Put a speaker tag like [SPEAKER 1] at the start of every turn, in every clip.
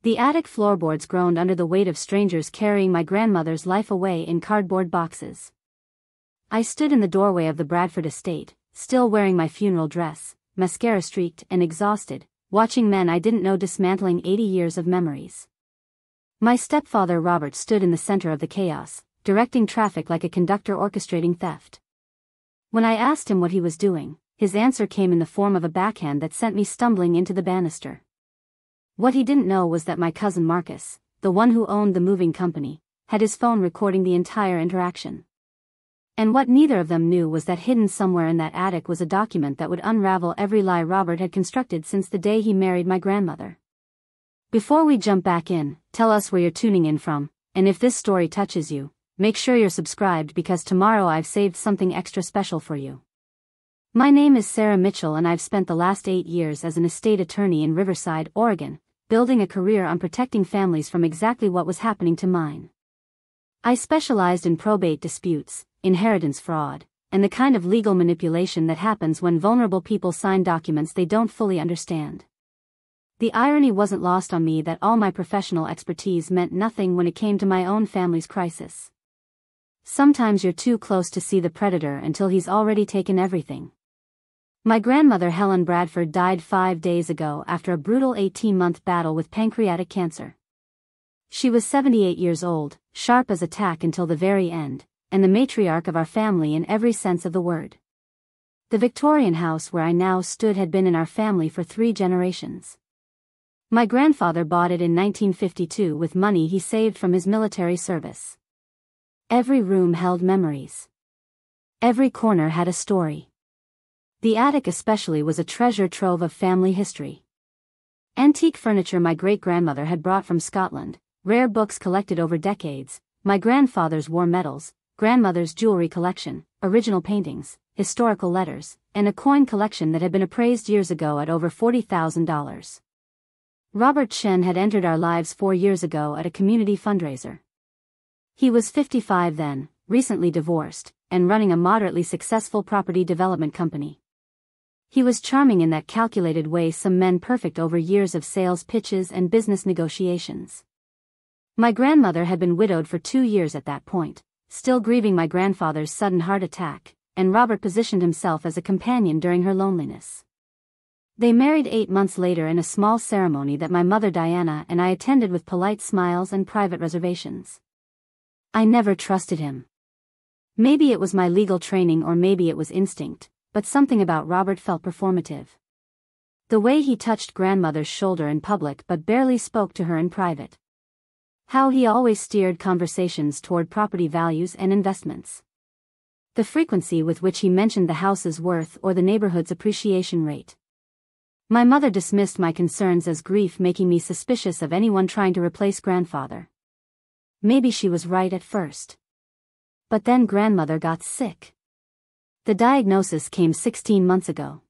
[SPEAKER 1] The attic floorboards groaned under the weight of strangers carrying my grandmother's life away in cardboard boxes. I stood in the doorway of the Bradford Estate, still wearing my funeral dress, mascara-streaked and exhausted, watching men I didn't know dismantling 80 years of memories. My stepfather Robert stood in the center of the chaos, directing traffic like a conductor orchestrating theft. When I asked him what he was doing, his answer came in the form of a backhand that sent me stumbling into the banister. What he didn't know was that my cousin Marcus, the one who owned the moving company, had his phone recording the entire interaction. And what neither of them knew was that hidden somewhere in that attic was a document that would unravel every lie Robert had constructed since the day he married my grandmother. Before we jump back in, tell us where you're tuning in from, and if this story touches you, make sure you're subscribed because tomorrow I've saved something extra special for you. My name is Sarah Mitchell and I've spent the last 8 years as an estate attorney in Riverside, Oregon, building a career on protecting families from exactly what was happening to mine. I specialized in probate disputes, inheritance fraud, and the kind of legal manipulation that happens when vulnerable people sign documents they don't fully understand. The irony wasn't lost on me that all my professional expertise meant nothing when it came to my own family's crisis. Sometimes you're too close to see the predator until he's already taken everything. My grandmother Helen Bradford died 5 days ago after a brutal 18-month battle with pancreatic cancer. She was 78 years old, sharp as a tack until the very end, and the matriarch of our family in every sense of the word. The Victorian house where I now stood had been in our family for 3 generations. My grandfather bought it in 1952 with money he saved from his military service. Every room held memories. Every corner had a story. The attic especially was a treasure trove of family history. Antique furniture my great-grandmother had brought from Scotland, rare books collected over decades, my grandfather's war medals, grandmother's jewelry collection, original paintings, historical letters, and a coin collection that had been appraised years ago at over $40,000. Robert Chen had entered our lives 4 years ago at a community fundraiser. He was 55 then, recently divorced, and running a moderately successful property development company. He was charming in that calculated way some men perfect over years of sales pitches and business negotiations. My grandmother had been widowed for 2 years at that point, still grieving my grandfather's sudden heart attack, and Robert positioned himself as a companion during her loneliness. They married 8 months later in a small ceremony that my mother Diana and I attended with polite smiles and private reservations. I never trusted him. Maybe it was my legal training or maybe it was instinct, but something about Robert felt performative. The way he touched grandmother's shoulder in public but barely spoke to her in private. How he always steered conversations toward property values and investments. The frequency with which he mentioned the house's worth or the neighborhood's appreciation rate. My mother dismissed my concerns as grief, making me suspicious of anyone trying to replace grandfather. Maybe she was right at first. But then grandmother got sick. The diagnosis came 16 months ago.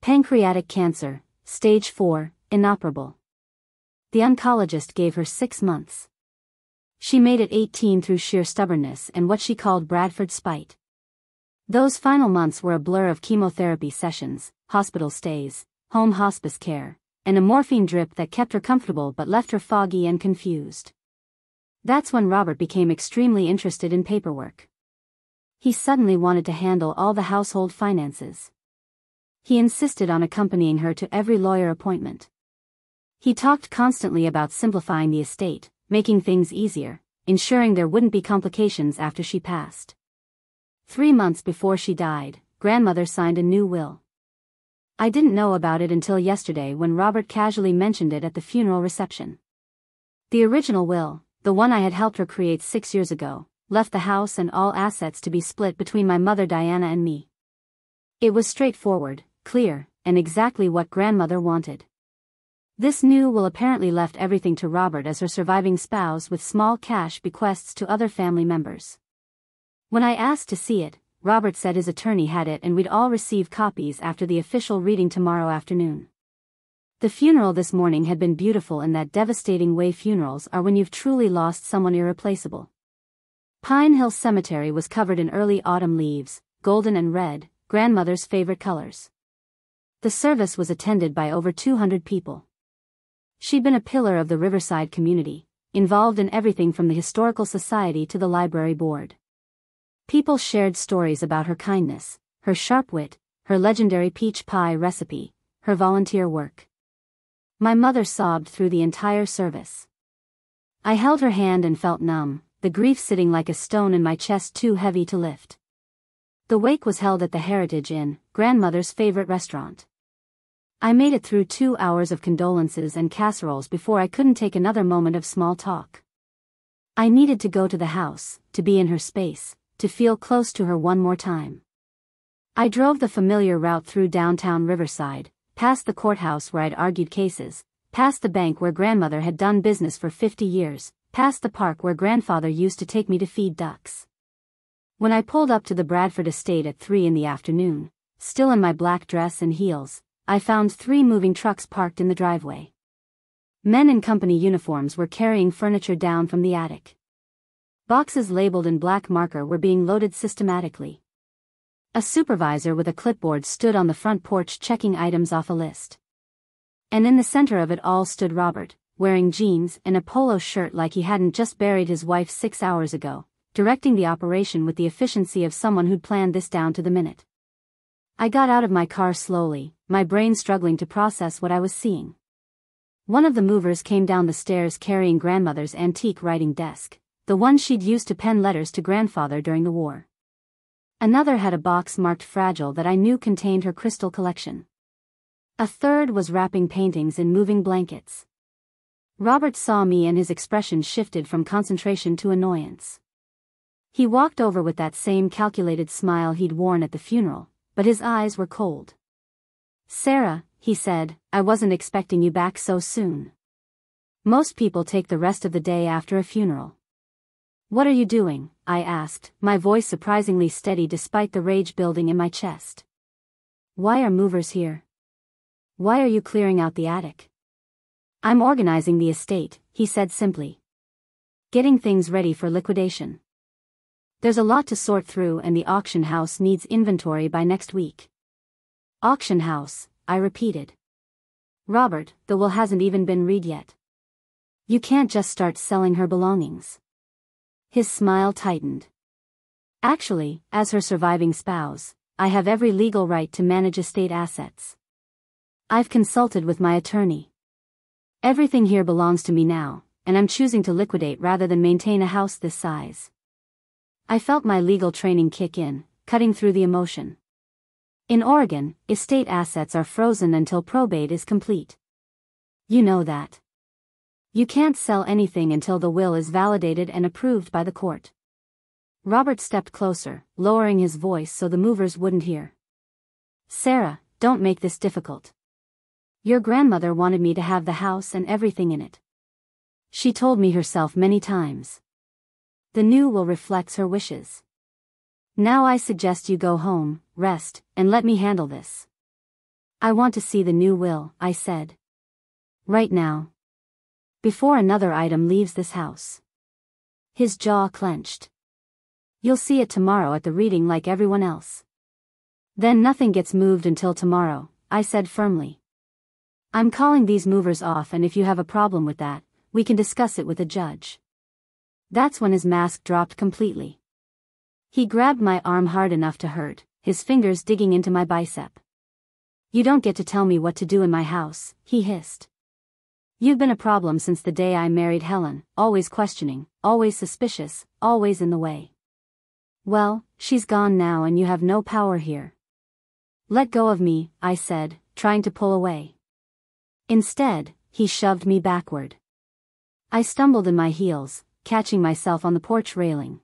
[SPEAKER 1] Pancreatic cancer, stage 4, inoperable. The oncologist gave her 6 months. She made it 18 through sheer stubbornness and what she called Bradford spite. Those final months were a blur of chemotherapy sessions, hospital stays, home hospice care, and a morphine drip that kept her comfortable but left her foggy and confused. That's when Robert became extremely interested in paperwork. He suddenly wanted to handle all the household finances. He insisted on accompanying her to every lawyer appointment. He talked constantly about simplifying the estate, making things easier, ensuring there wouldn't be complications after she passed. 3 months before she died, grandmother signed a new will. I didn't know about it until yesterday when Robert casually mentioned it at the funeral reception. The original will, the one I had helped her create 6 years ago, left the house and all assets to be split between my mother Diana and me. It was straightforward, clear, and exactly what grandmother wanted. This new will apparently left everything to Robert as her surviving spouse with small cash bequests to other family members. When I asked to see it, Robert said his attorney had it and we'd all receive copies after the official reading tomorrow afternoon. The funeral this morning had been beautiful in that devastating way funerals are when you've truly lost someone irreplaceable. Pine Hill Cemetery was covered in early autumn leaves, golden and red, grandmother's favorite colors. The service was attended by over 200 people. She'd been a pillar of the Riverside community, involved in everything from the Historical Society to the Library Board. People shared stories about her kindness, her sharp wit, her legendary peach pie recipe, her volunteer work. My mother sobbed through the entire service. I held her hand and felt numb, the grief sitting like a stone in my chest too heavy to lift. The wake was held at the Heritage Inn, grandmother's favorite restaurant. I made it through 2 hours of condolences and casseroles before I couldn't take another moment of small talk. I needed to go to the house, to be in her space, to feel close to her one more time. I drove the familiar route through downtown Riverside, past the courthouse where I'd argued cases, past the bank where grandmother had done business for 50 years, past the park where grandfather used to take me to feed ducks. When I pulled up to the Bradford Estate at 3 in the afternoon, still in my black dress and heels, I found 3 moving trucks parked in the driveway. Men in company uniforms were carrying furniture down from the attic. Boxes labeled in black marker were being loaded systematically. A supervisor with a clipboard stood on the front porch checking items off a list. And in the center of it all stood Robert, wearing jeans and a polo shirt like he hadn't just buried his wife 6 hours ago, directing the operation with the efficiency of someone who'd planned this down to the minute. I got out of my car slowly, my brain struggling to process what I was seeing. One of the movers came down the stairs carrying grandmother's antique writing desk, the one she'd used to pen letters to grandfather during the war. Another had a box marked fragile that I knew contained her crystal collection. A third was wrapping paintings in moving blankets. Robert saw me and his expression shifted from concentration to annoyance. He walked over with that same calculated smile he'd worn at the funeral, but his eyes were cold. "Sarah," he said, "I wasn't expecting you back so soon. Most people take the rest of the day after a funeral." "What are you doing?" I asked, my voice surprisingly steady despite the rage building in my chest. "Why are movers here? Why are you clearing out the attic?" "I'm organizing the estate," he said simply. "Getting things ready for liquidation. There's a lot to sort through and the auction house needs inventory by next week." "Auction house," I repeated. "Robert, the will hasn't even been read yet. You can't just start selling her belongings." His smile tightened. "Actually, as her surviving spouse, I have every legal right to manage estate assets. I've consulted with my attorney. Everything here belongs to me now, and I'm choosing to liquidate rather than maintain a house this size." I felt my legal training kick in, cutting through the emotion. In Oregon, estate assets are frozen until probate is complete. You know that. You can't sell anything until the will is validated and approved by the court. Robert stepped closer, lowering his voice so the movers wouldn't hear. "Sarah, don't make this difficult. Your grandmother wanted me to have the house and everything in it. She told me herself many times. The new will reflects her wishes. Now I suggest you go home, rest, and let me handle this." "I want to see the new will," I said. "Right now. Before another item leaves this house." His jaw clenched. "You'll see it tomorrow at the reading like everyone else." "Then nothing gets moved until tomorrow," I said firmly. "I'm calling these movers off, and if you have a problem with that, we can discuss it with a judge." That's when his mask dropped completely. He grabbed my arm hard enough to hurt, his fingers digging into my bicep. "You don't get to tell me what to do in my house," he hissed. "You've been a problem since the day I married Helen, always questioning, always suspicious, always in the way. Well, she's gone now and you have no power here." "Let go of me," I said, trying to pull away. Instead, he shoved me backward. I stumbled in my heels, catching myself on the porch railing.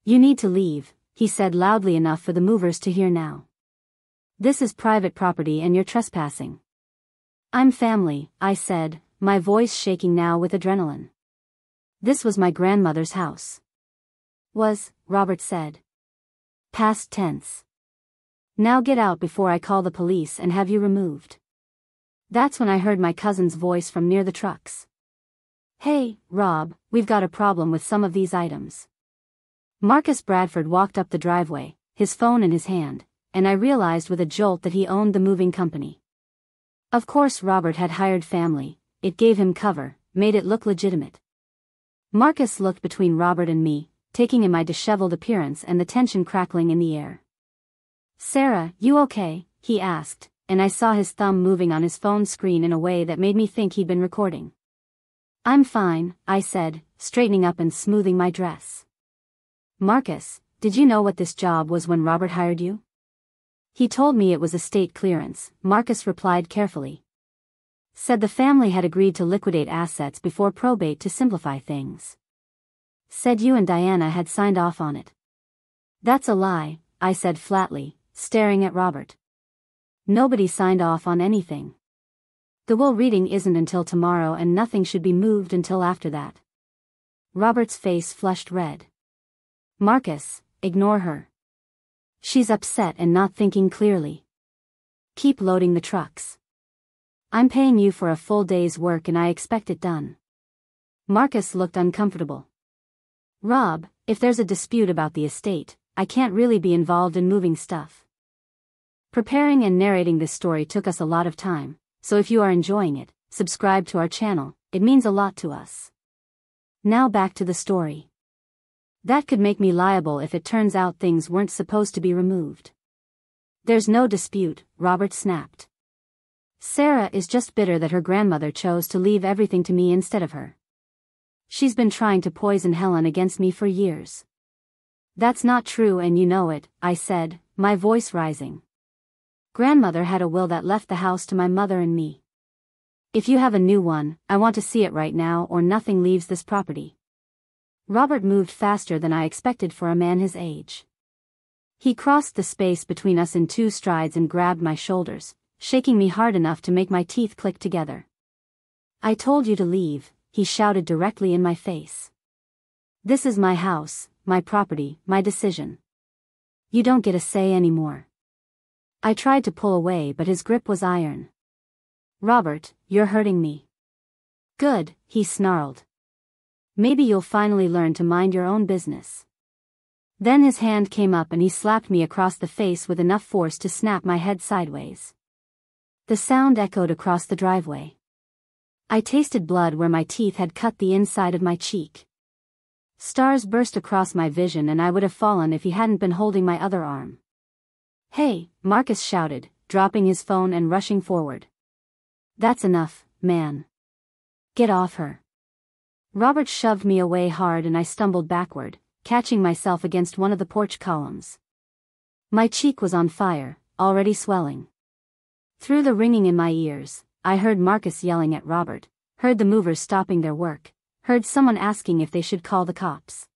[SPEAKER 1] "You need to leave," he said loudly enough for the movers to hear now. "This is private property and you're trespassing." "I'm family," I said, my voice shaking now with adrenaline. "This was my grandmother's house." "Was," Robert said. Past tense. "Now get out before I call the police and have you removed." That's when I heard my cousin's voice from near the trucks. "Hey, Rob, we've got a problem with some of these items." Marcus Bradford walked up the driveway, his phone in his hand, and I realized with a jolt that he owned the moving company. Of course Robert had hired family, it gave him cover, made it look legitimate. Marcus looked between Robert and me, taking in my disheveled appearance and the tension crackling in the air. "Sarah, you okay?" he asked, and I saw his thumb moving on his phone screen in a way that made me think he'd been recording. "I'm fine," I said, straightening up and smoothing my dress. "Marcus, did you know what this job was when Robert hired you?" "He told me it was estate clearance," Marcus replied carefully. "Said the family had agreed to liquidate assets before probate to simplify things. Said you and Diana had signed off on it." "That's a lie," I said flatly, staring at Robert. "Nobody signed off on anything. The will reading isn't until tomorrow and nothing should be moved until after that." Robert's face flushed red. "Marcus, ignore her. She's upset and not thinking clearly. Keep loading the trucks. I'm paying you for a full day's work and I expect it done." Marcus looked uncomfortable. "Rob, if there's a dispute about the estate, I can't really be involved in moving stuff." Preparing and narrating this story took us a lot of time, so if you are enjoying it, subscribe to our channel, it means a lot to us. Now back to the story. That could make me liable if it turns out things weren't supposed to be removed. "There's no dispute," Robert snapped. "Sarah is just bitter that her grandmother chose to leave everything to me instead of her. She's been trying to poison Helen against me for years." "That's not true and you know it," I said, my voice rising. "Grandmother had a will that left the house to my mother and me. If you have a new one, I want to see it right now or nothing leaves this property." Robert moved faster than I expected for a man his age. He crossed the space between us in 2 strides and grabbed my shoulders, shaking me hard enough to make my teeth click together. "I told you to leave," he shouted directly in my face. "This is my house, my property, my decision. You don't get a say anymore." I tried to pull away but his grip was iron. "Robert, you're hurting me." "Good," he snarled. "Maybe you'll finally learn to mind your own business." Then his hand came up and he slapped me across the face with enough force to snap my head sideways. The sound echoed across the driveway. I tasted blood where my teeth had cut the inside of my cheek. Stars burst across my vision and I would have fallen if he hadn't been holding my other arm. "Hey," Marcus shouted, dropping his phone and rushing forward. "That's enough, man. Get off her." Robert shoved me away hard and I stumbled backward, catching myself against one of the porch columns. My cheek was on fire, already swelling. Through the ringing in my ears, I heard Marcus yelling at Robert, heard the movers stopping their work, heard someone asking if they should call the cops.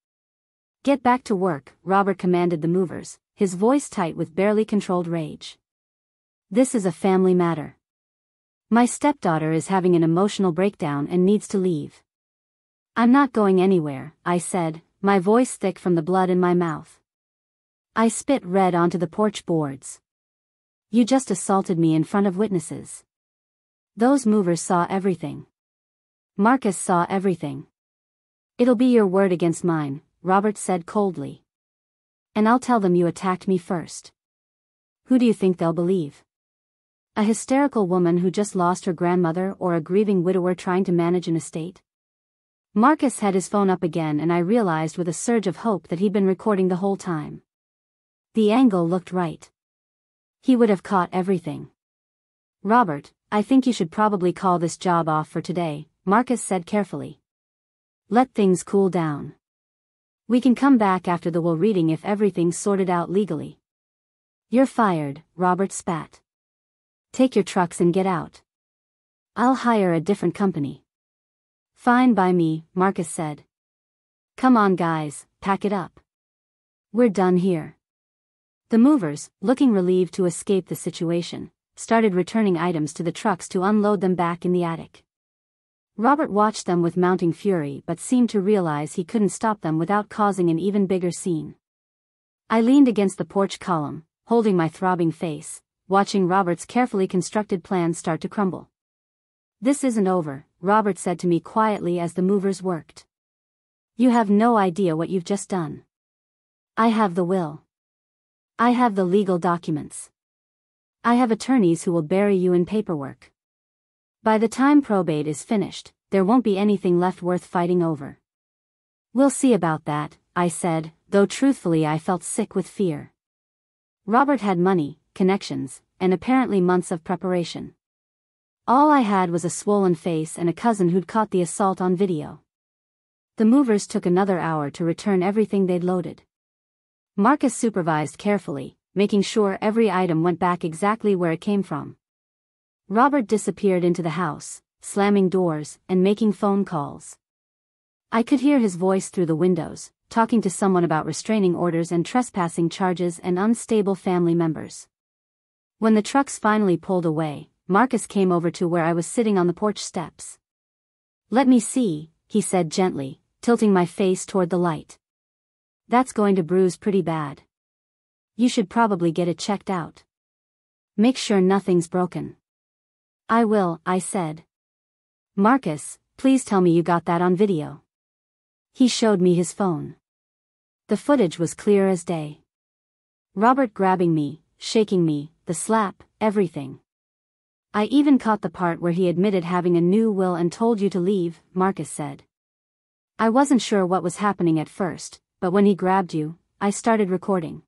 [SPEAKER 1] "Get back to work," Robert commanded the movers, his voice tight with barely controlled rage. "This is a family matter. My stepdaughter is having an emotional breakdown and needs to leave." "I'm not going anywhere," I said, my voice thick from the blood in my mouth. I spit red onto the porch boards. "You just assaulted me in front of witnesses. Those movers saw everything. Marcus saw everything." "It'll be your word against mine," Robert said coldly. "And I'll tell them you attacked me first. Who do you think they'll believe? A hysterical woman who just lost her grandmother or a grieving widower trying to manage an estate?" Marcus had his phone up again and I realized with a surge of hope that he'd been recording the whole time. The angle looked right. He would have caught everything. "Robert, I think you should probably call this job off for today," Marcus said carefully. "Let things cool down. We can come back after the will reading if everything's sorted out legally." "You're fired," Robert spat. "Take your trucks and get out. I'll hire a different company." "Fine by me," Marcus said. "Come on guys, pack it up. We're done here." The movers, looking relieved to escape the situation, started returning items to the trucks to unload them back in the attic. Robert watched them with mounting fury but seemed to realize he couldn't stop them without causing an even bigger scene. I leaned against the porch column, holding my throbbing face, watching Robert's carefully constructed plan start to crumble. "This isn't over," Robert said to me quietly as the movers worked. "You have no idea what you've just done. I have the will. I have the legal documents. I have attorneys who will bury you in paperwork. By the time probate is finished, there won't be anything left worth fighting over. We'll see about that, I said, though truthfully I felt sick with fear. Robert had money, connections, and apparently months of preparation. All I had was a swollen face and a cousin who'd caught the assault on video. The movers took another hour to return everything they'd loaded. Marcus supervised carefully, making sure every item went back exactly where it came from. Robert disappeared into the house, slamming doors and making phone calls. I could hear his voice through the windows, talking to someone about restraining orders and trespassing charges and unstable family members. When the trucks finally pulled away, Marcus came over to where I was sitting on the porch steps. "Let me see," he said gently, tilting my face toward the light. "That's going to bruise pretty bad. You should probably get it checked out. Make sure nothing's broken." "I will," I said. "Marcus, please tell me you got that on video." He showed me his phone. The footage was clear as day. Robert grabbing me, shaking me, the slap, everything. "I even caught the part where he admitted having a new will and told you to leave," Marcus said. "I wasn't sure what was happening at first, but when he grabbed you, I started recording.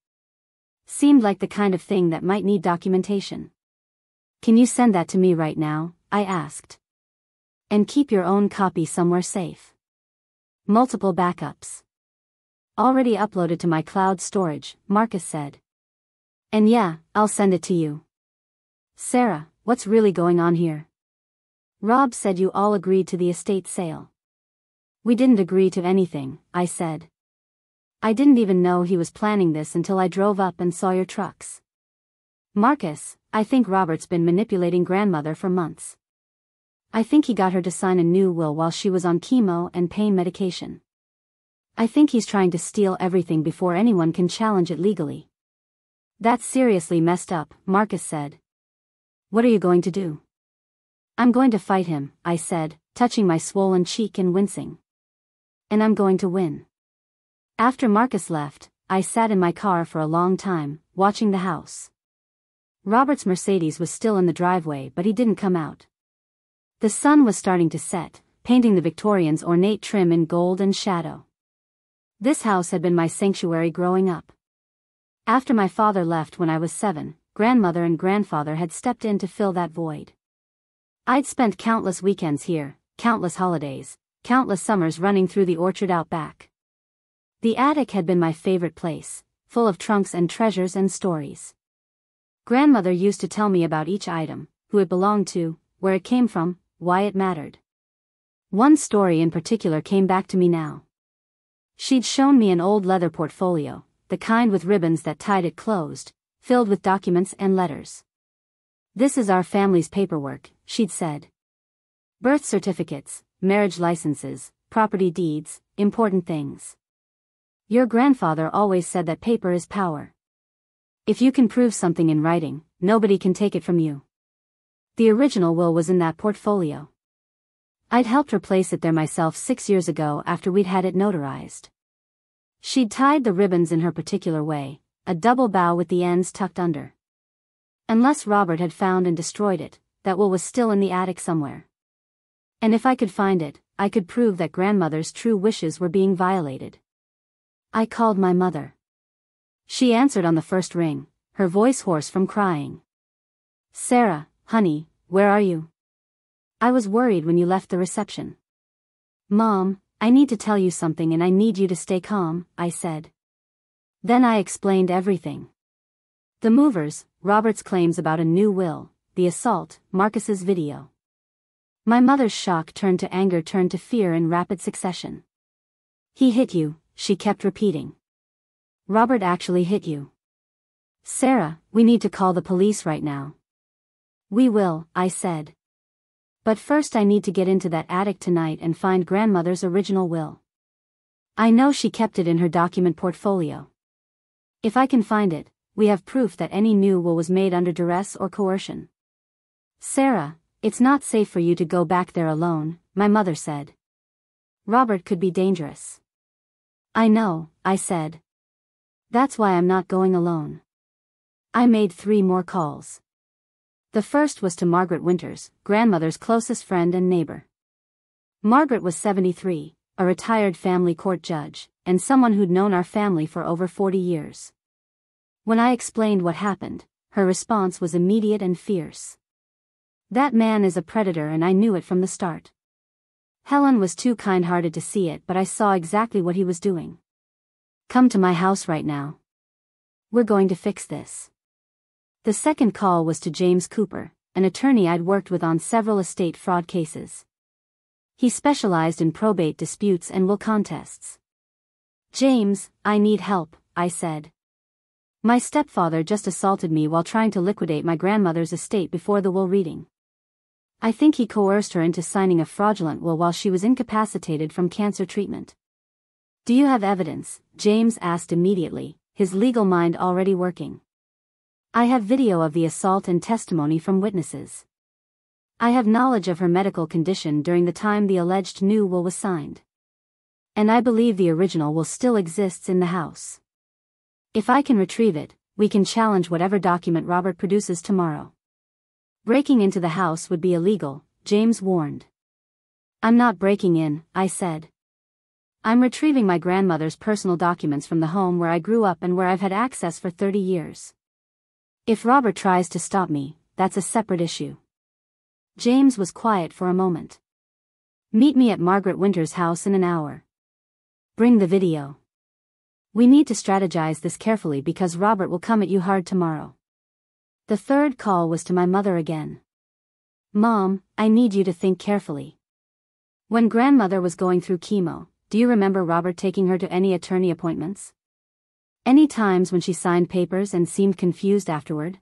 [SPEAKER 1] Seemed like the kind of thing that might need documentation." "Can you send that to me right now?" I asked. "And keep your own copy somewhere safe." "Multiple backups. Already uploaded to my cloud storage," Marcus said. "And yeah, I'll send it to you." "Sarah, what's really going on here?" "Rob said you all agreed to the estate sale." "We didn't agree to anything," I said. "I didn't even know he was planning this until I drove up and saw your trucks." "Marcus, I think Robert's been manipulating grandmother for months. I think he got her to sign a new will while she was on chemo and pain medication. I think he's trying to steal everything before anyone can challenge it legally." "That's seriously messed up," Marcus said. "What are you going to do?" "I'm going to fight him," I said, touching my swollen cheek and wincing. "And I'm going to win." After Marcus left, I sat in my car for a long time, watching the house. Robert's Mercedes was still in the driveway, but he didn't come out. The sun was starting to set, painting the Victorian's ornate trim in gold and shadow. This house had been my sanctuary growing up. After my father left when I was 7, grandmother and grandfather had stepped in to fill that void. I'd spent countless weekends here, countless holidays, countless summers running through the orchard out back. The attic had been my favorite place, full of trunks and treasures and stories. Grandmother used to tell me about each item, who it belonged to, where it came from, why it mattered. One story in particular came back to me now. She'd shown me an old leather portfolio, the kind with ribbons that tied it closed, filled with documents and letters. "This is our family's paperwork," she'd said. "Birth certificates, marriage licenses, property deeds, important things. Your grandfather always said that paper is power. If you can prove something in writing, nobody can take it from you." The original will was in that portfolio. I'd helped her place it there myself 6 years ago after we'd had it notarized. She'd tied the ribbons in her particular way, a double bow with the ends tucked under. Unless Robert had found and destroyed it, that will was still in the attic somewhere. And if I could find it, I could prove that grandmother's true wishes were being violated. I called my mother. She answered on the first ring, her voice hoarse from crying. "Sarah, honey, where are you? I was worried when you left the reception." "Mom, I need to tell you something and I need you to stay calm," I said. Then I explained everything. The movers, Robert's claims about a new will, the assault, Marcus's video. My mother's shock turned to anger, turned to fear in rapid succession. "He hit you," she kept repeating. "Robert actually hit you. Sarah, we need to call the police right now." "We will," I said. "But first I need to get into that attic tonight and find grandmother's original will. I know she kept it in her document portfolio. If I can find it, we have proof that any new will was made under duress or coercion." "Sarah, it's not safe for you to go back there alone," my mother said. "Robert could be dangerous." "I know," I said. "That's why I'm not going alone." I made 3 more calls. The first was to Margaret Winters, grandmother's closest friend and neighbor. Margaret was 73, a retired family court judge, and someone who'd known our family for over 40 years. When I explained what happened, her response was immediate and fierce. "That man is a predator and I knew it from the start." Helen was too kind-hearted to see it, but I saw exactly what he was doing. "Come to my house right now. We're going to fix this." The second call was to James Cooper, an attorney I'd worked with on several estate fraud cases. He specialized in probate disputes and will contests. "James, I need help," I said. "My stepfather just assaulted me while trying to liquidate my grandmother's estate before the will reading. I think he coerced her into signing a fraudulent will while she was incapacitated from cancer treatment." "Do you have evidence?" James asked immediately, his legal mind already working. "I have video of the assault and testimony from witnesses. I have knowledge of her medical condition during the time the alleged new will was signed. And I believe the original will still exists in the house. If I can retrieve it, we can challenge whatever document Robert produces tomorrow." "Breaking into the house would be illegal," James warned. "I'm not breaking in," I said. "I'm retrieving my grandmother's personal documents from the home where I grew up and where I've had access for 30 years. If Robert tries to stop me, that's a separate issue." James was quiet for a moment. "Meet me at Margaret Winters' house in an hour. Bring the video. We need to strategize this carefully because Robert will come at you hard tomorrow." The third call was to my mother again. "Mom, I need you to think carefully. When grandmother was going through chemo, do you remember Robert taking her to any attorney appointments? Any times when she signed papers and seemed confused afterward?"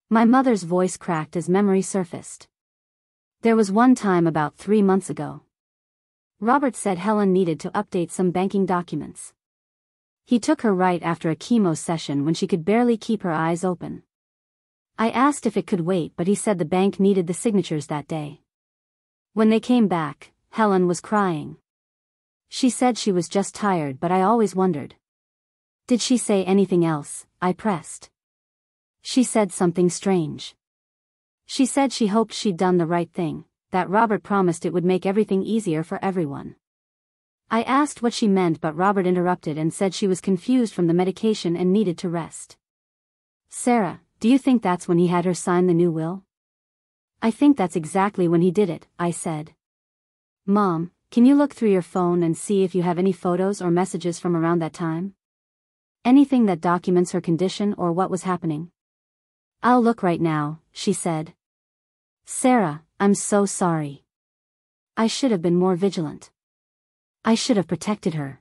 [SPEAKER 1] My mother's voice cracked as memory surfaced. "There was one time about 3 months ago. Robert said Helen needed to update some banking documents. He took her right after a chemo session when she could barely keep her eyes open. I asked if it could wait, but he said the bank needed the signatures that day. When they came back, Helen was crying. She said she was just tired, but I always wondered. Did she say anything else?" I pressed. "She said something strange. She said she hoped she'd done the right thing, that Robert promised it would make everything easier for everyone." I asked what she meant, but Robert interrupted and said she was confused from the medication and needed to rest. "Sarah, do you think that's when he had her sign the new will?" "I think that's exactly when he did it," I said. "Mom, can you look through your phone and see if you have any photos or messages from around that time? Anything that documents her condition or what was happening?" "I'll look right now," she said. "Sarah, I'm so sorry. I should have been more vigilant. I should have protected her.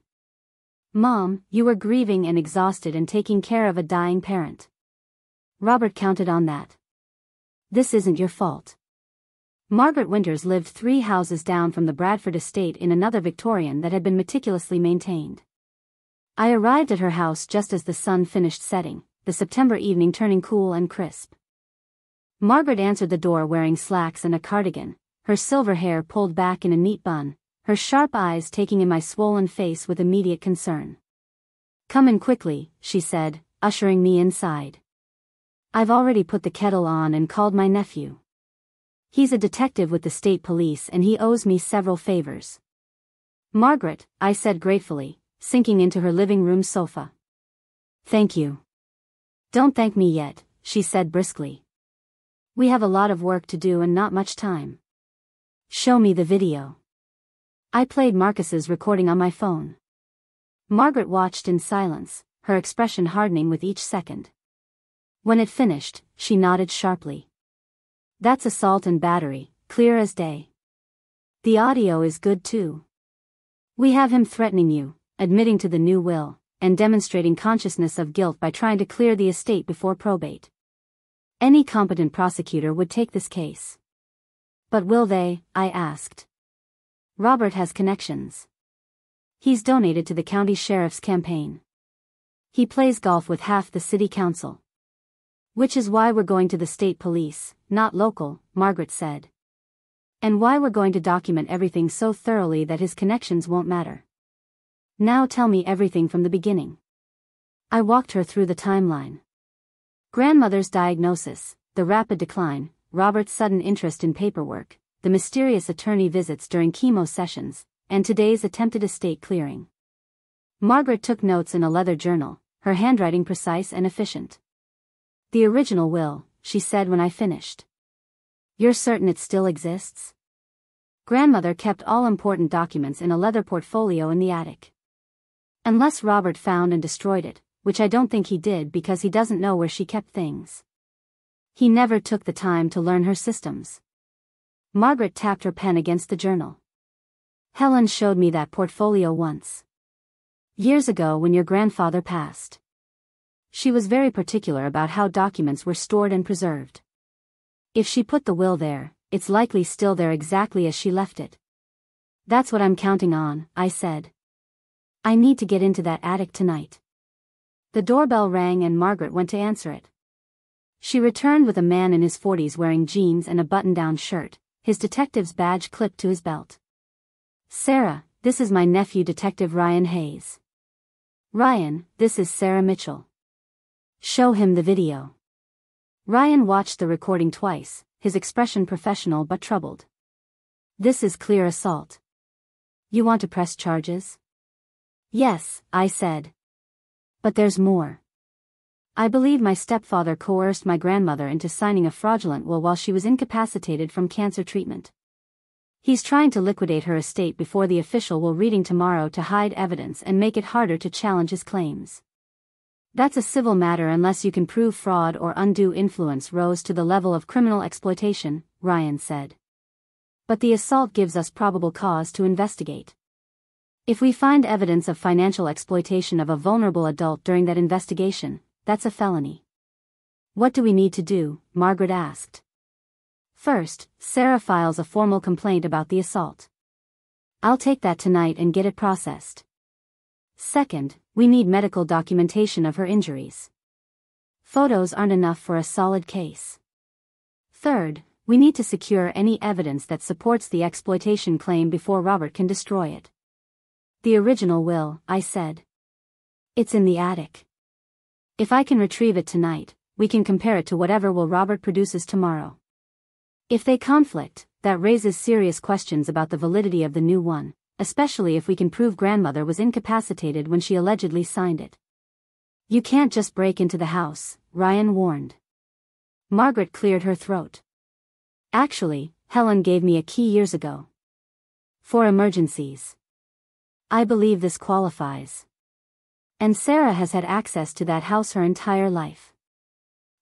[SPEAKER 1] Mom, you were grieving and exhausted and taking care of a dying parent. Robert counted on that. This isn't your fault." Margaret Winters lived 3 houses down from the Bradford Estate in another Victorian that had been meticulously maintained. I arrived at her house just as the sun finished setting, the September evening turning cool and crisp. Margaret answered the door wearing slacks and a cardigan, her silver hair pulled back in a neat bun, her sharp eyes taking in my swollen face with immediate concern. "Come in quickly," she said, ushering me inside. "I've already put the kettle on and called my nephew. He's a detective with the state police and he owes me several favors." "Margaret," I said gratefully, sinking into her living room sofa. "Thank you." "Don't thank me yet," she said briskly. "We have a lot of work to do and not much time. Show me the video." I played Marcus's recording on my phone. Margaret watched in silence, her expression hardening with each second. When it finished, she nodded sharply. "That's assault and battery, clear as day. The audio is good too. We have him threatening you, admitting to the new will, and demonstrating consciousness of guilt by trying to clear the estate before probate. Any competent prosecutor would take this case." "But will they?" I asked. "Robert has connections. He's donated to the county sheriff's campaign. He plays golf with half the city council. Which is why we're going to the state police, not local," Margaret said. "And why we're going to document everything so thoroughly that his connections won't matter. Now tell me everything from the beginning." I walked her through the timeline. Grandmother's diagnosis, the rapid decline, Robert's sudden interest in paperwork, the mysterious attorney visits during chemo sessions, and today's attempted estate clearing. Margaret took notes in a leather journal, her handwriting precise and efficient. "The original will," she said when I finished. "You're certain it still exists?" Grandmother kept all important documents in a leather portfolio in the attic. Unless Robert found and destroyed it, which I don't think he did because he doesn't know where she kept things. He never took the time to learn her systems. Margaret tapped her pen against the journal. "Helen showed me that portfolio once. Years ago when your grandfather passed. She was very particular about how documents were stored and preserved. If she put the will there, it's likely still there exactly as she left it." "That's what I'm counting on," I said. "I need to get into that attic tonight." The doorbell rang and Margaret went to answer it. She returned with a man in his 40s wearing jeans and a button-down shirt, his detective's badge clipped to his belt. "Sarah, this is my nephew Detective Ryan Hayes." "Ryan, this is Sarah Mitchell." "Show him the video." Ryan watched the recording twice, his expression professional but troubled. "This is clear assault. You want to press charges?" "Yes," I said. "But there's more. I believe my stepfather coerced my grandmother into signing a fraudulent will while she was incapacitated from cancer treatment. He's trying to liquidate her estate before the official will reading tomorrow to hide evidence and make it harder to challenge his claims. That's a civil matter unless you can prove fraud or undue influence rose to the level of criminal exploitation," Ryan said. "But the assault gives us probable cause to investigate. If we find evidence of financial exploitation of a vulnerable adult during that investigation, that's a felony." "What do we need to do?" Margaret asked. "First, Sarah files a formal complaint about the assault. I'll take that tonight and get it processed. Second, we need medical documentation of her injuries. Photos aren't enough for a solid case. Third, we need to secure any evidence that supports the exploitation claim before Robert can destroy it." "The original will," I said. "It's in the attic. If I can retrieve it tonight, we can compare it to whatever will Robert produces tomorrow. If they conflict, that raises serious questions about the validity of the new one, especially if we can prove grandmother was incapacitated when she allegedly signed it." "You can't just break into the house," Ryan warned. Margaret cleared her throat. "Actually, Helen gave me a key years ago. For emergencies. I believe this qualifies. And Sarah has had access to that house her entire life.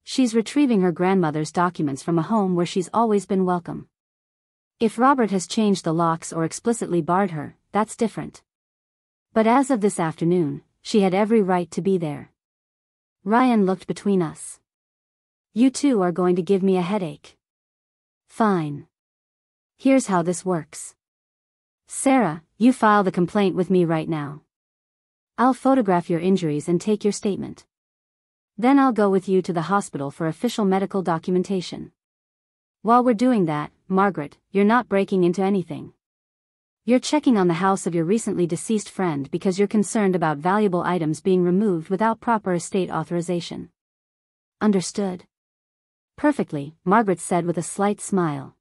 [SPEAKER 1] She's retrieving her grandmother's documents from a home where she's always been welcome. If Robert has changed the locks or explicitly barred her, that's different. But as of this afternoon, she had every right to be there." Ryan looked between us. "You two are going to give me a headache." "Fine. Here's how this works. Sarah, you file the complaint with me right now. I'll photograph your injuries and take your statement. Then I'll go with you to the hospital for official medical documentation. While we're doing that, Margaret, you're not breaking into anything. You're checking on the house of your recently deceased friend because you're concerned about valuable items being removed without proper estate authorization. Understood?" "Perfectly," Margaret said with a slight smile.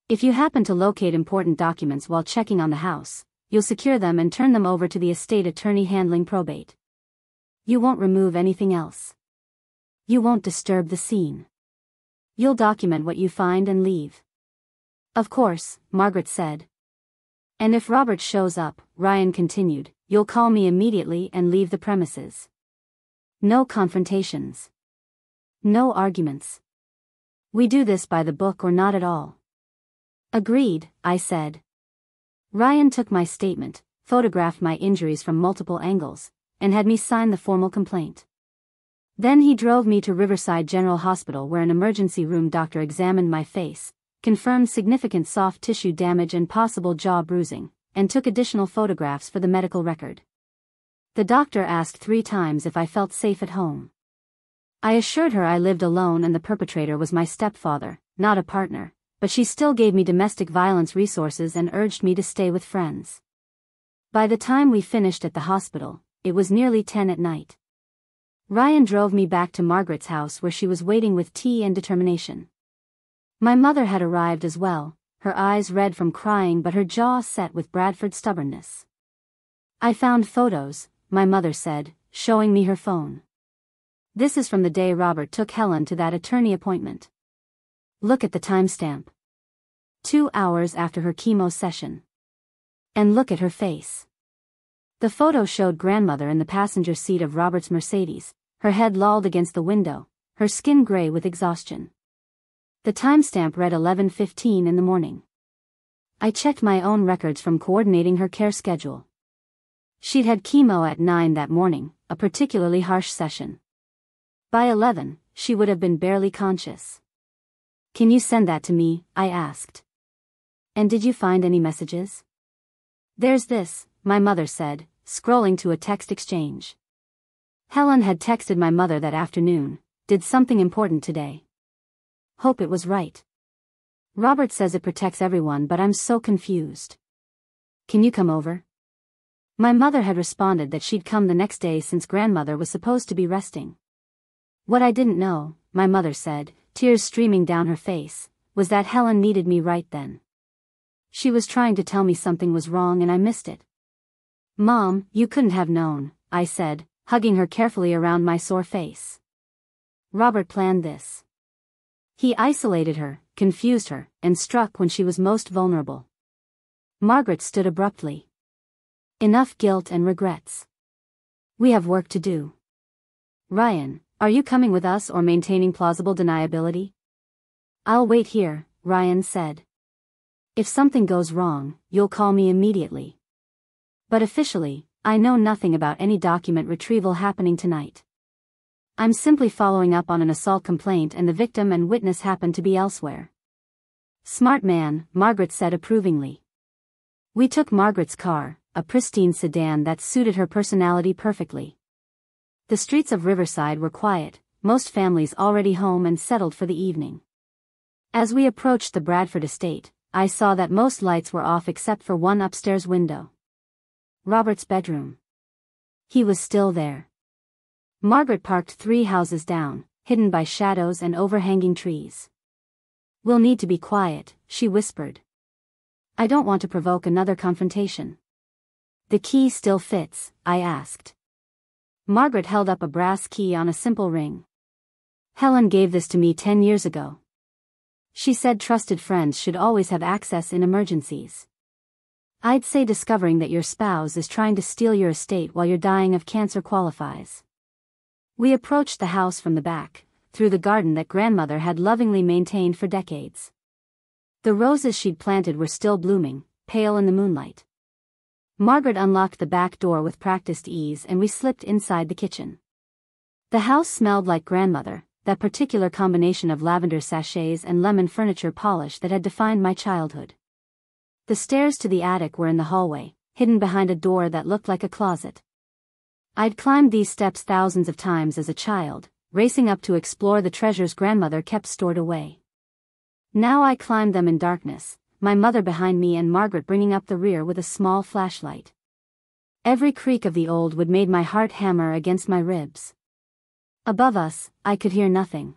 [SPEAKER 1] "If you happen to locate important documents while checking on the house, you'll secure them and turn them over to the estate attorney handling probate. You won't remove anything else. You won't disturb the scene. You'll document what you find and leave." "Of course," Margaret said. "And if Robert shows up," Ryan continued, "you'll call me immediately and leave the premises. No confrontations. No arguments. We do this by the book or not at all." "Agreed," I said. Ryan took my statement, photographed my injuries from multiple angles, and had me sign the formal complaint. Then he drove me to Riverside General Hospital where an emergency room doctor examined my face, confirmed significant soft tissue damage and possible jaw bruising, and took additional photographs for the medical record. The doctor asked 3 times if I felt safe at home. I assured her I lived alone and the perpetrator was my stepfather, not a partner, but she still gave me domestic violence resources and urged me to stay with friends. By the time we finished at the hospital, it was nearly 10 at night. Ryan drove me back to Margaret's house where she was waiting with tea and determination. My mother had arrived as well, her eyes red from crying but her jaw set with Bradford stubbornness. I found photos, my mother said, showing me her phone. This is from the day Robert took Helen to that attorney appointment. Look at the timestamp. 2 hours after her chemo session. And look at her face. The photo showed grandmother in the passenger seat of Robert's Mercedes, her head lolled against the window, her skin gray with exhaustion. The timestamp read 11:15 in the morning. I checked my own records from coordinating her care schedule. She'd had chemo at 9 that morning, a particularly harsh session. By 11, she would have been barely conscious. Can you send that to me? I asked. And did you find any messages? There's this, my mother said, scrolling to a text exchange. Helen had texted my mother that afternoon, did something important today. Hope it was right. Robert says it protects everyone but I'm so confused. Can you come over? My mother had responded that she'd come the next day since grandmother was supposed to be resting. What I didn't know, my mother said, tears streaming down her face, was that Helen needed me right then. She was trying to tell me something was wrong and I missed it. Mom, you couldn't have known, I said, hugging her carefully around my sore face. Robert planned this. He isolated her, confused her, and struck when she was most vulnerable. Margaret stood abruptly. Enough guilt and regrets. We have work to do. Ryan, are you coming with us or maintaining plausible deniability? I'll wait here, Ryan said. If something goes wrong, you'll call me immediately. But officially, I know nothing about any document retrieval happening tonight. I'm simply following up on an assault complaint and the victim and witness happen to be elsewhere. Smart man, Margaret said approvingly. We took Margaret's car, a pristine sedan that suited her personality perfectly. The streets of Riverside were quiet, most families already home and settled for the evening. As we approached the Bradford Estate, I saw that most lights were off except for one upstairs window. Robert's bedroom. He was still there. Margaret parked 3 houses down, hidden by shadows and overhanging trees. We'll need to be quiet, she whispered. I don't want to provoke another confrontation. The key still fits, I asked. Margaret held up a brass key on a simple ring. Helen gave this to me 10 years ago. She said trusted friends should always have access in emergencies. I'd say discovering that your spouse is trying to steal your estate while you're dying of cancer qualifies. We approached the house from the back, through the garden that grandmother had lovingly maintained for decades. The roses she'd planted were still blooming, pale in the moonlight. Margaret unlocked the back door with practiced ease and we slipped inside the kitchen. The house smelled like grandmother, that particular combination of lavender sachets and lemon furniture polish that had defined my childhood. The stairs to the attic were in the hallway, hidden behind a door that looked like a closet. I'd climbed these steps thousands of times as a child, racing up to explore the treasures grandmother kept stored away. Now I climbed them in darkness, my mother behind me and Margaret bringing up the rear with a small flashlight. Every creak of the old wood made my heart hammer against my ribs. Above us, I could hear nothing.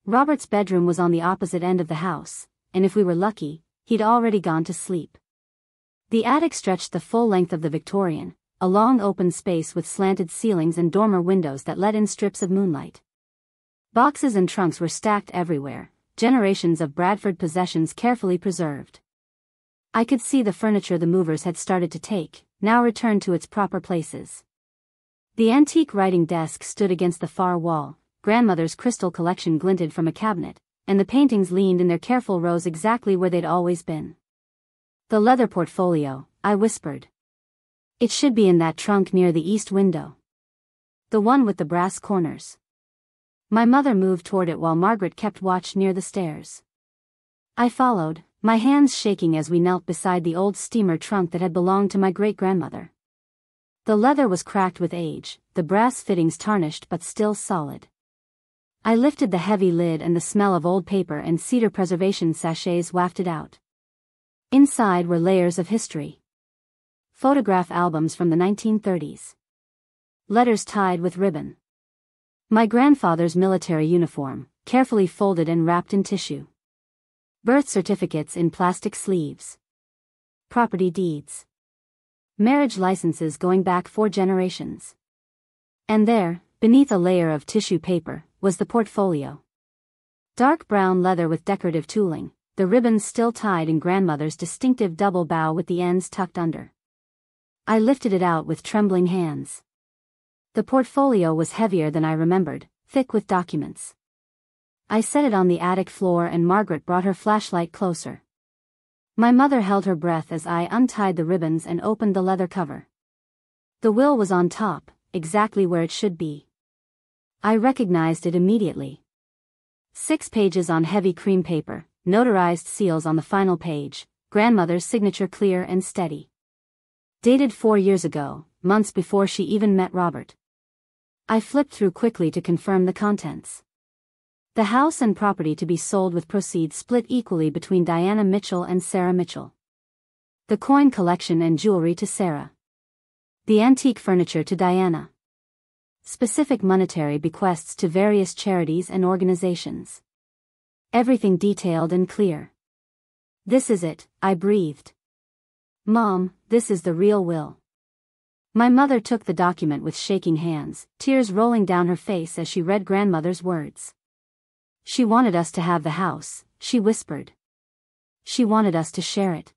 [SPEAKER 1] Robert's bedroom was on the opposite end of the house, and if we were lucky, he'd already gone to sleep. The attic stretched the full length of the Victorian, a long open space with slanted ceilings and dormer windows that let in strips of moonlight. Boxes and trunks were stacked everywhere, generations of Bradford possessions carefully preserved. I could see the furniture the movers had started to take, now returned to its proper places. The antique writing desk stood against the far wall, grandmother's crystal collection glinted from a cabinet, and the paintings leaned in their careful rows exactly where they'd always been. The leather portfolio, I whispered. It should be in that trunk near the east window. The one with the brass corners. My mother moved toward it while Margaret kept watch near the stairs. I followed, my hands shaking as we knelt beside the old steamer trunk that had belonged to my great-grandmother. The leather was cracked with age, the brass fittings tarnished but still solid. I lifted the heavy lid and the smell of old paper and cedar preservation sachets wafted out. Inside were layers of history. Photograph albums from the 1930s. Letters tied with ribbon. My grandfather's military uniform, carefully folded and wrapped in tissue. Birth certificates in plastic sleeves. Property deeds. Marriage licenses going back 4 generations. And there, beneath a layer of tissue paper, was the portfolio. Dark brown leather with decorative tooling, the ribbons still tied in grandmother's distinctive double bow with the ends tucked under. I lifted it out with trembling hands. The portfolio was heavier than I remembered, thick with documents. I set it on the attic floor and Margaret brought her flashlight closer. My mother held her breath as I untied the ribbons and opened the leather cover. The will was on top, exactly where it should be. I recognized it immediately. 6 pages on heavy cream paper, notarized seals on the final page, grandmother's signature clear and steady. Dated 4 years ago, months before she even met Robert. I flipped through quickly to confirm the contents. The house and property to be sold with proceeds split equally between Diana Mitchell and Sarah Mitchell. The coin collection and jewelry to Sarah. The antique furniture to Diana. Specific monetary bequests to various charities and organizations. Everything detailed and clear. This is it, I breathed. Mom, this is the real will. My mother took the document with shaking hands, tears rolling down her face as she read grandmother's words. She wanted us to have the house, she whispered. She wanted us to share it.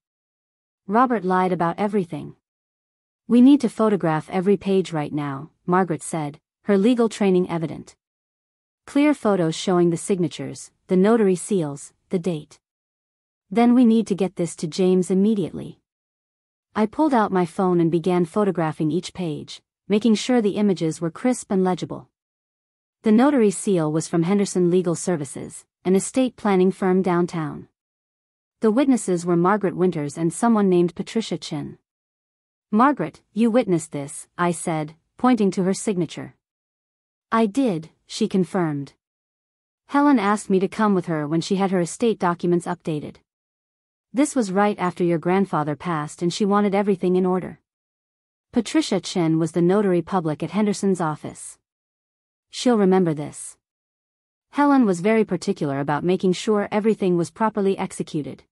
[SPEAKER 1] Robert lied about everything. We need to photograph every page right now, Margaret said, her legal training evident. Clear photos showing the signatures, the notary seals, the date. Then we need to get this to James immediately. I pulled out my phone and began photographing each page, making sure the images were crisp and legible. The notary seal was from Henderson Legal Services, an estate planning firm downtown. The witnesses were Margaret Winters and someone named Patricia Chin. Margaret, you witnessed this, I said, pointing to her signature. I did, she confirmed. Helen asked me to come with her when she had her estate documents updated. This was right after your grandfather passed and she wanted everything in order. Patricia Chen was the notary public at Henderson's office. She'll remember this. Helen was very particular about making sure everything was properly executed.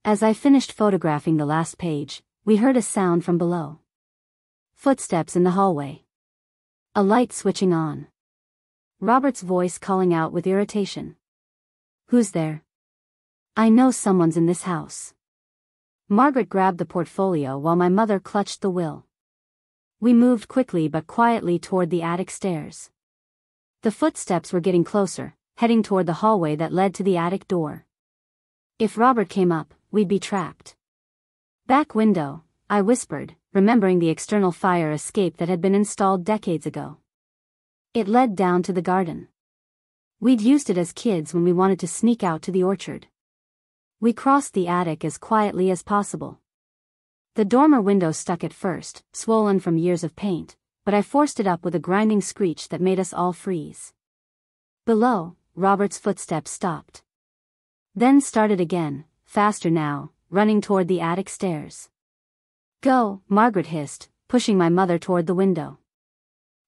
[SPEAKER 1] As I finished photographing the last page, we heard a sound from below. Footsteps in the hallway. A light switching on. Robert's voice calling out with irritation. Who's there? I know someone's in this house. Margaret grabbed the portfolio while my mother clutched the will. We moved quickly but quietly toward the attic stairs. The footsteps were getting closer, heading toward the hallway that led to the attic door. If Robert came up, we'd be trapped. Back window, I whispered, remembering the external fire escape that had been installed decades ago. It led down to the garden. We'd used it as kids when we wanted to sneak out to the orchard. We crossed the attic as quietly as possible. The dormer window stuck at first, swollen from years of paint, but I forced it up with a grinding screech that made us all freeze. Below, Robert's footsteps stopped. Then started again, faster now, running toward the attic stairs. Go, Margaret hissed, pushing my mother toward the window.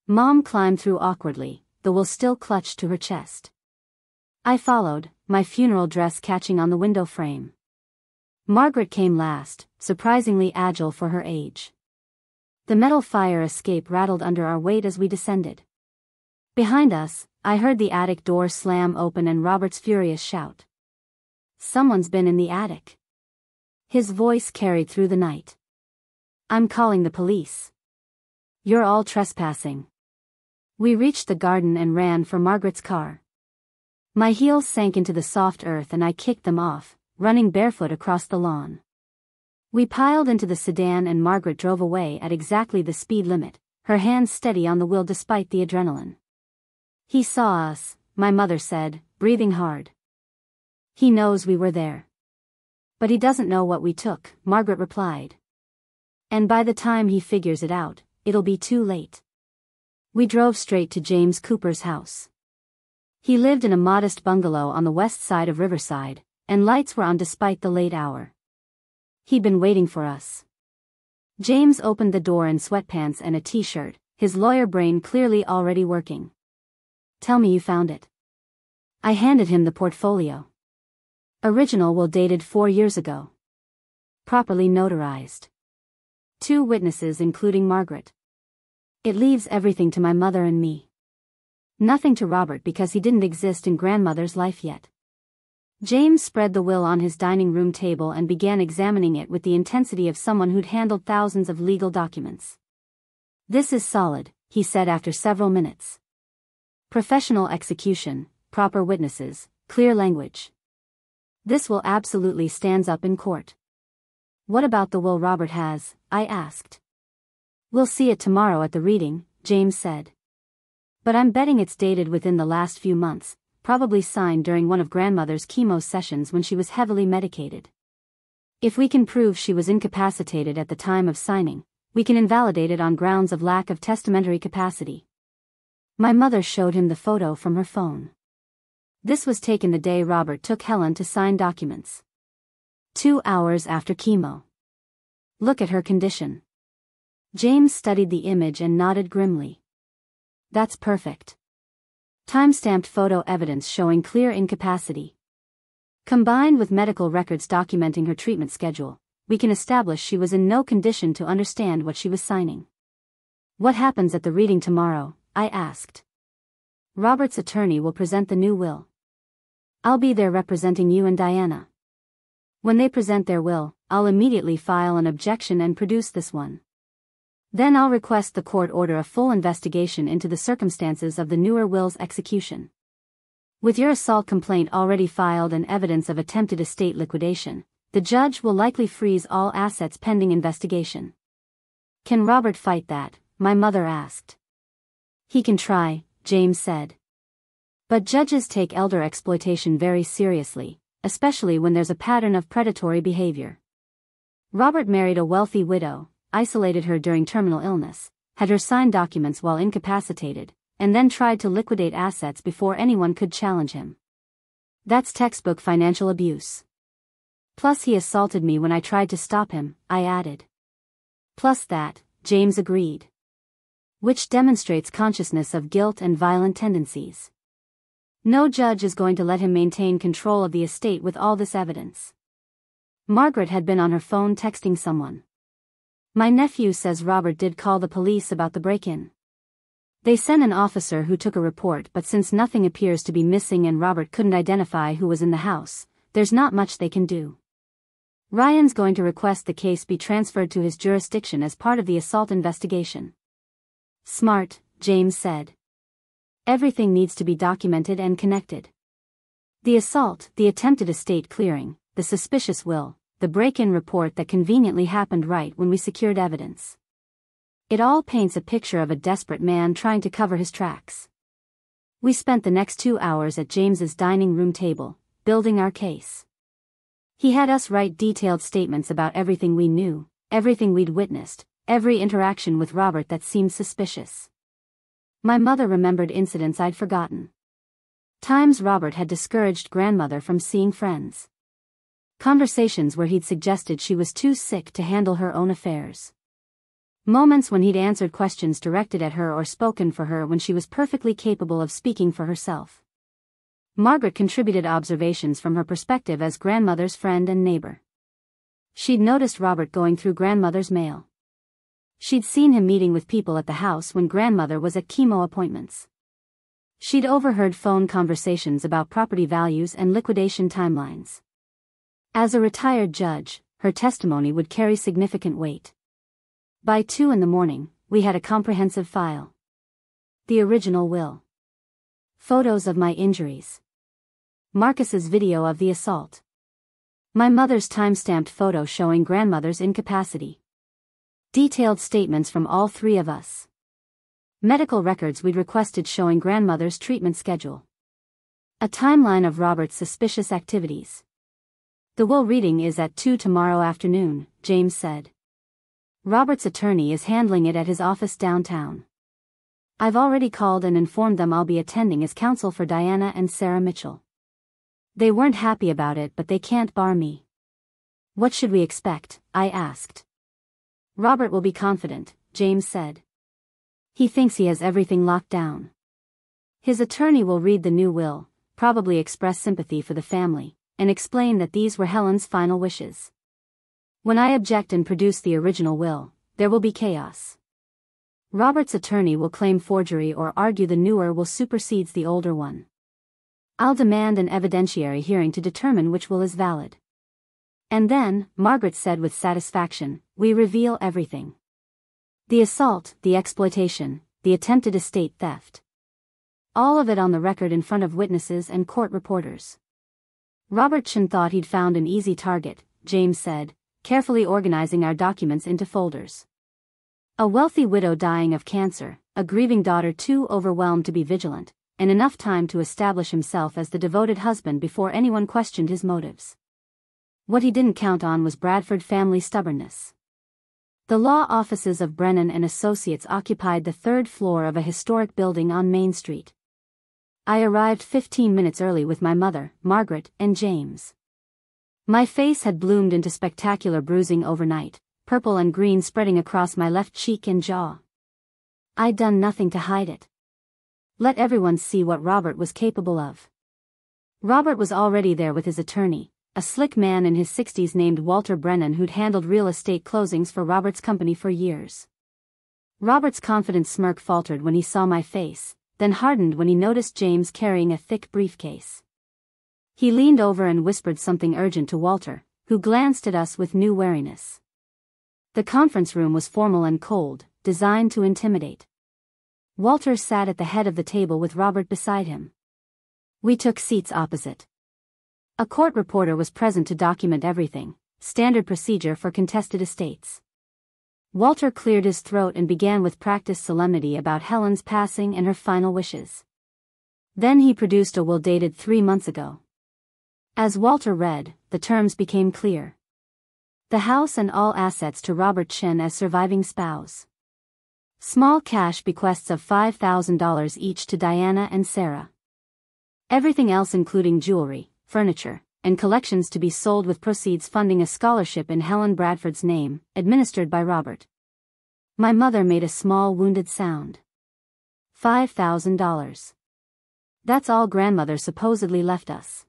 [SPEAKER 1] Mom climbed through awkwardly, the will still clutched to her chest. I followed, my funeral dress catching on the window frame. Margaret came last, surprisingly agile for her age. The metal fire escape rattled under our weight as we descended. Behind us, I heard the attic door slam open and Robert's furious shout. Someone's been in the attic. His voice carried through the night. I'm calling the police. You're all trespassing. We reached the garden and ran for Margaret's car. My heels sank into the soft earth and I kicked them off, running barefoot across the lawn. We piled into the sedan and Margaret drove away at exactly the speed limit, her hands steady on the wheel despite the adrenaline. He saw us, my mother said, breathing hard. He knows we were there. But he doesn't know what we took, Margaret replied. And by the time he figures it out, it'll be too late. We drove straight to James Cooper's house. He lived in a modest bungalow on the west side of Riverside, and lights were on despite the late hour. He'd been waiting for us. James opened the door in sweatpants and a t-shirt, his lawyer brain clearly already working. Tell me you found it. I handed him the portfolio. Original will dated 4 years ago. Properly notarized. 2 witnesses including Margaret. It leaves everything to my mother and me. Nothing to Robert because he didn't exist in grandmother's life yet. James spread the will on his dining room table and began examining it with the intensity of someone who'd handled thousands of legal documents. This is solid, he said after several minutes. Professional execution, proper witnesses, clear language. This will absolutely stands up in court. What about the will Robert has? I asked. We'll see it tomorrow at the reading, James said. But I'm betting it's dated within the last few months, probably signed during one of grandmother's chemo sessions when she was heavily medicated. If we can prove she was incapacitated at the time of signing, we can invalidate it on grounds of lack of testamentary capacity. My mother showed him the photo from her phone. This was taken the day Robert took Helen to sign documents. 2 hours after chemo. Look at her condition. James studied the image and nodded grimly. That's perfect. Time-stamped photo evidence showing clear incapacity. Combined with medical records documenting her treatment schedule, we can establish she was in no condition to understand what she was signing. What happens at the reading tomorrow? I asked. Robert's attorney will present the new will. I'll be there representing you and Diana. When they present their will, I'll immediately file an objection and produce this one. Then I'll request the court order a full investigation into the circumstances of the newer will's execution. With your assault complaint already filed and evidence of attempted estate liquidation, the judge will likely freeze all assets pending investigation. Can Robert fight that? My mother asked. He can try, James said. But judges take elder exploitation very seriously, especially when there's a pattern of predatory behavior. Robert married a wealthy widow, isolated her during terminal illness, had her sign documents while incapacitated, and then tried to liquidate assets before anyone could challenge him. That's textbook financial abuse. Plus he assaulted me when I tried to stop him, I added. Plus that, James agreed. Which demonstrates consciousness of guilt and violent tendencies. No judge is going to let him maintain control of the estate with all this evidence. Margaret had been on her phone texting someone. My nephew says Robert did call the police about the break-in. They sent an officer who took a report, but since nothing appears to be missing and Robert couldn't identify who was in the house, there's not much they can do. Ryan's going to request the case be transferred to his jurisdiction as part of the assault investigation. Smart, James said. Everything needs to be documented and connected. The assault, the attempted estate clearing, the suspicious will, the break-in report that conveniently happened right when we secured evidence. It all paints a picture of a desperate man trying to cover his tracks. We spent the next 2 hours at James's dining room table, building our case. He had us write detailed statements about everything we knew, everything we'd witnessed, every interaction with Robert that seemed suspicious. My mother remembered incidents I'd forgotten. Times Robert had discouraged grandmother from seeing friends. Conversations where he'd suggested she was too sick to handle her own affairs. Moments when he'd answered questions directed at her or spoken for her when she was perfectly capable of speaking for herself. Margaret contributed observations from her perspective as grandmother's friend and neighbor. She'd noticed Robert going through grandmother's mail. She'd seen him meeting with people at the house when grandmother was at chemo appointments. She'd overheard phone conversations about property values and liquidation timelines. As a retired judge, her testimony would carry significant weight. By 2 a.m, we had a comprehensive file. The original will. Photos of my injuries. Marcus's video of the assault. My mother's time-stamped photo showing grandmother's incapacity. Detailed statements from all 3 of us. Medical records we'd requested showing grandmother's treatment schedule. A timeline of Robert's suspicious activities. The will reading is at 2 tomorrow afternoon, James said. Robert's attorney is handling it at his office downtown. I've already called and informed them I'll be attending as counsel for Diana and Sarah Mitchell. They weren't happy about it, but they can't bar me. What should we expect? I asked. Robert will be confident, James said. He thinks he has everything locked down. His attorney will read the new will, probably express sympathy for the family, and explain that these were Helen's final wishes. When I object and produce the original will, there will be chaos. Robert's attorney will claim forgery or argue the newer will supersedes the older one. I'll demand an evidentiary hearing to determine which will is valid. And then, Margaret said with satisfaction, we reveal everything. The assault, the exploitation, the attempted estate theft. All of it on the record in front of witnesses and court reporters. Robert Chen thought he'd found an easy target, James said, carefully organizing our documents into folders. A wealthy widow dying of cancer, a grieving daughter too overwhelmed to be vigilant, and enough time to establish himself as the devoted husband before anyone questioned his motives. What he didn't count on was Bradford family stubbornness. The law offices of Brennan and Associates occupied the third floor of a historic building on Main Street. I arrived 15 minutes early with my mother, Margaret, and James. My face had bloomed into spectacular bruising overnight, purple and green spreading across my left cheek and jaw. I'd done nothing to hide it. Let everyone see what Robert was capable of. Robert was already there with his attorney, a slick man in his 60s named Walter Brennan who'd handled real estate closings for Robert's company for years. Robert's confident smirk faltered when he saw my face, then hardened when he noticed James carrying a thick briefcase. He leaned over and whispered something urgent to Walter, who glanced at us with new wariness. The conference room was formal and cold, designed to intimidate. Walter sat at the head of the table with Robert beside him. We took seats opposite. A court reporter was present to document everything, standard procedure for contested estates. Walter cleared his throat and began with practiced solemnity about Helen's passing and her final wishes. Then he produced a will dated 3 months ago. As Walter read, the terms became clear. The house and all assets to Robert Chen as surviving spouse. Small cash bequests of $5,000 each to Diana and Sarah. Everything else including jewelry, furniture, and collections to be sold with proceeds funding a scholarship in Helen Bradford's name, administered by Robert. My mother made a small wounded sound. $5,000. That's all grandmother supposedly left us.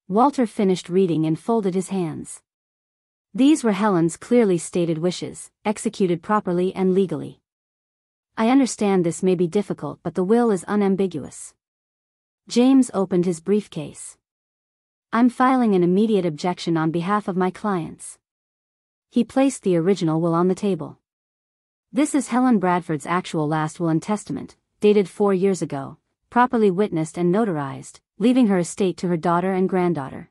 [SPEAKER 1] Walter finished reading and folded his hands. These were Helen's clearly stated wishes, executed properly and legally. I understand this may be difficult, but the will is unambiguous. James opened his briefcase. I'm filing an immediate objection on behalf of my clients. He placed the original will on the table. This is Helen Bradford's actual last will and testament, dated 4 years ago, properly witnessed and notarized, leaving her estate to her daughter and granddaughter.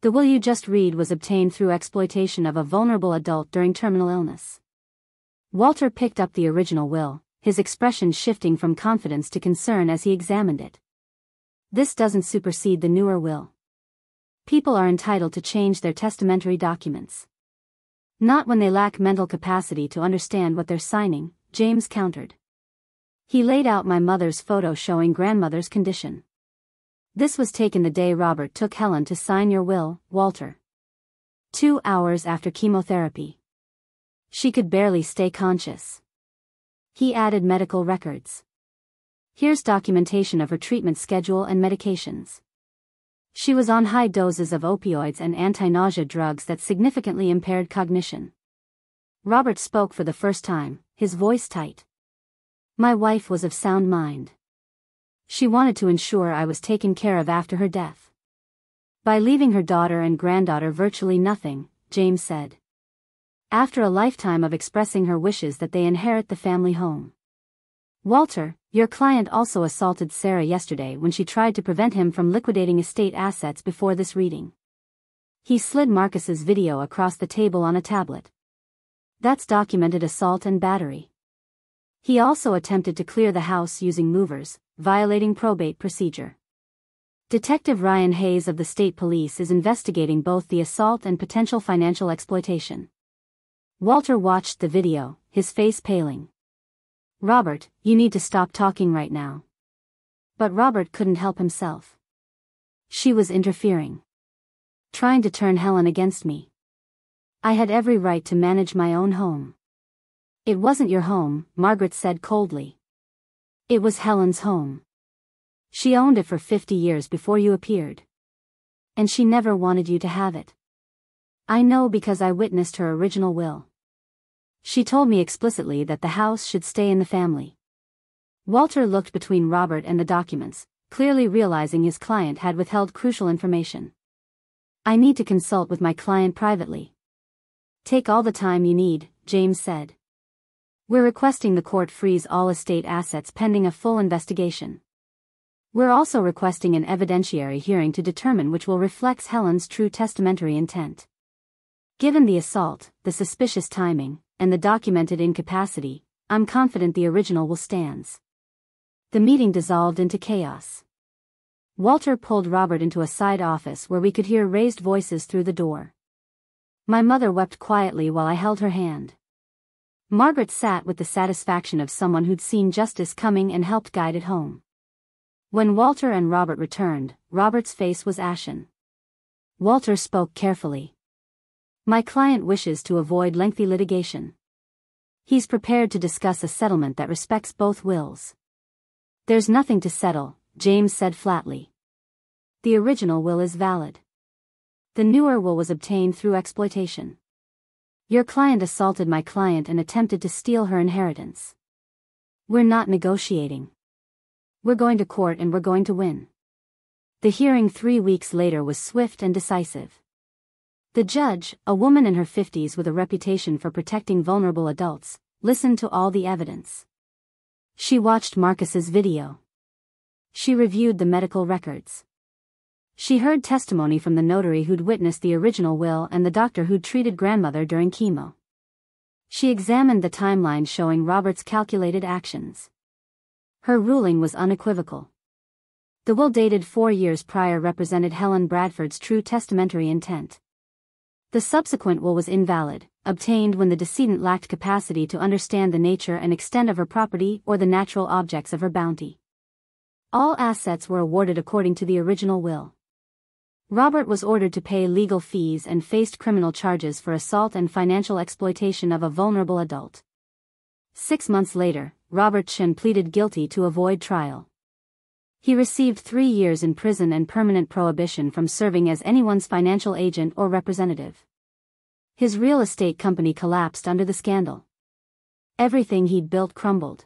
[SPEAKER 1] The will you just read was obtained through exploitation of a vulnerable adult during terminal illness. Walter picked up the original will, his expression shifting from confidence to concern as he examined it. This doesn't supersede the newer will. People are entitled to change their testamentary documents. Not when they lack mental capacity to understand what they're signing, James countered. He laid out my mother's photo showing grandmother's condition. This was taken the day Robert took Helen to sign your will, Walter. 2 hours after chemotherapy. She could barely stay conscious. He added medical records. Here's documentation of her treatment schedule and medications. She was on high doses of opioids and anti-nausea drugs that significantly impaired cognition. Robert spoke for the first time, his voice tight. My wife was of sound mind. She wanted to ensure I was taken care of after her death. By leaving her daughter and granddaughter virtually nothing, James said. After a lifetime of expressing her wishes that they inherit the family home. Walter, your client also assaulted Sarah yesterday when she tried to prevent him from liquidating estate assets before this reading. He slid Marcus's video across the table on a tablet. That's documented assault and battery. He also attempted to clear the house using movers, violating probate procedure. Detective Ryan Hayes of the State Police is investigating both the assault and potential financial exploitation. Walter watched the video, his face paling. Robert, you need to stop talking right now. But Robert couldn't help himself. She was interfering. Trying to turn Helen against me. I had every right to manage my own home. It wasn't your home, Margaret said coldly. It was Helen's home. She owned it for 50 years before you appeared. And she never wanted you to have it. I know because I witnessed her original will. She told me explicitly that the house should stay in the family. Walter looked between Robert and the documents, clearly realizing his client had withheld crucial information. I need to consult with my client privately. Take all the time you need, James said. We're requesting the court freeze all estate assets pending a full investigation. We're also requesting an evidentiary hearing to determine which will reflect Helen's true testamentary intent. Given the assault, the suspicious timing, and the documented incapacity, I'm confident the original will stand. The meeting dissolved into chaos. Walter pulled Robert into a side office where we could hear raised voices through the door. My mother wept quietly while I held her hand. Margaret sat with the satisfaction of someone who'd seen justice coming and helped guide it home. When Walter and Robert returned, Robert's face was ashen. Walter spoke carefully. My client wishes to avoid lengthy litigation. He's prepared to discuss a settlement that respects both wills. There's nothing to settle, James said flatly. The original will is valid. The newer will was obtained through exploitation. Your client assaulted my client and attempted to steal her inheritance. We're not negotiating. We're going to court and we're going to win. The hearing 3 weeks later was swift and decisive. The judge, a woman in her 50s with a reputation for protecting vulnerable adults, listened to all the evidence. She watched Marcus's video. She reviewed the medical records. She heard testimony from the notary who'd witnessed the original will and the doctor who'd treated grandmother during chemo. She examined the timeline showing Robert's calculated actions. Her ruling was unequivocal. The will dated 4 years prior represented Helen Bradford's true testamentary intent. The subsequent will was invalid, obtained when the decedent lacked capacity to understand the nature and extent of her property or the natural objects of her bounty. All assets were awarded according to the original will. Robert was ordered to pay legal fees and faced criminal charges for assault and financial exploitation of a vulnerable adult. 6 months later, Robert Chen pleaded guilty to avoid trial. He received 3 years in prison and permanent prohibition from serving as anyone's financial agent or representative. His real estate company collapsed under the scandal. Everything he'd built crumbled.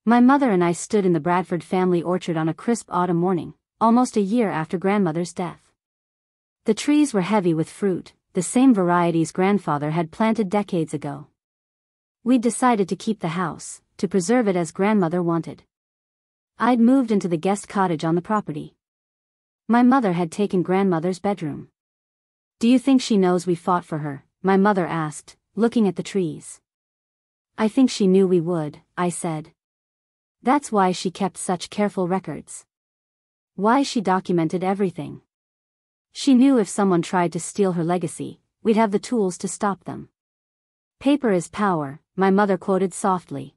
[SPEAKER 1] My mother and I stood in the Bradford family orchard on a crisp autumn morning, almost a year after grandmother's death. The trees were heavy with fruit, the same varieties grandfather had planted decades ago. We'd decided to keep the house, to preserve it as grandmother wanted. I'd moved into the guest cottage on the property. My mother had taken grandmother's bedroom. Do you think she knows we fought for her? My mother asked, looking at the trees. I think she knew we would, I said. That's why she kept such careful records. Why she documented everything. She knew if someone tried to steal her legacy, we'd have the tools to stop them. Paper is power, my mother quoted softly.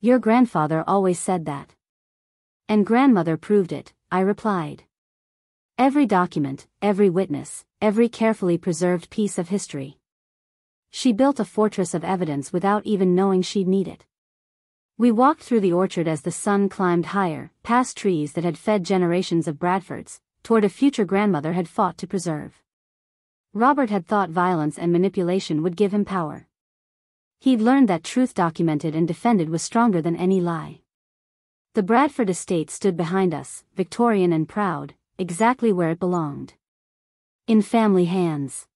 [SPEAKER 1] Your grandfather always said that. And grandmother proved it, I replied. Every document, every witness, every carefully preserved piece of history. She built a fortress of evidence without even knowing she'd need it. We walked through the orchard as the sun climbed higher, past trees that had fed generations of Bradfords, toward a future grandmother had fought to preserve. Robert had thought violence and manipulation would give him power. He'd learned that truth documented and defended was stronger than any lie. The Bradford Estate stood behind us, Victorian and proud, exactly where it belonged. In family hands.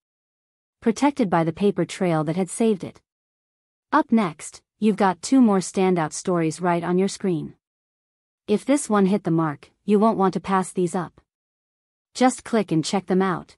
[SPEAKER 1] Protected by the paper trail that had saved it. Up next, you've got 2 more standout stories right on your screen. If this one hit the mark, you won't want to pass these up. Just click and check them out.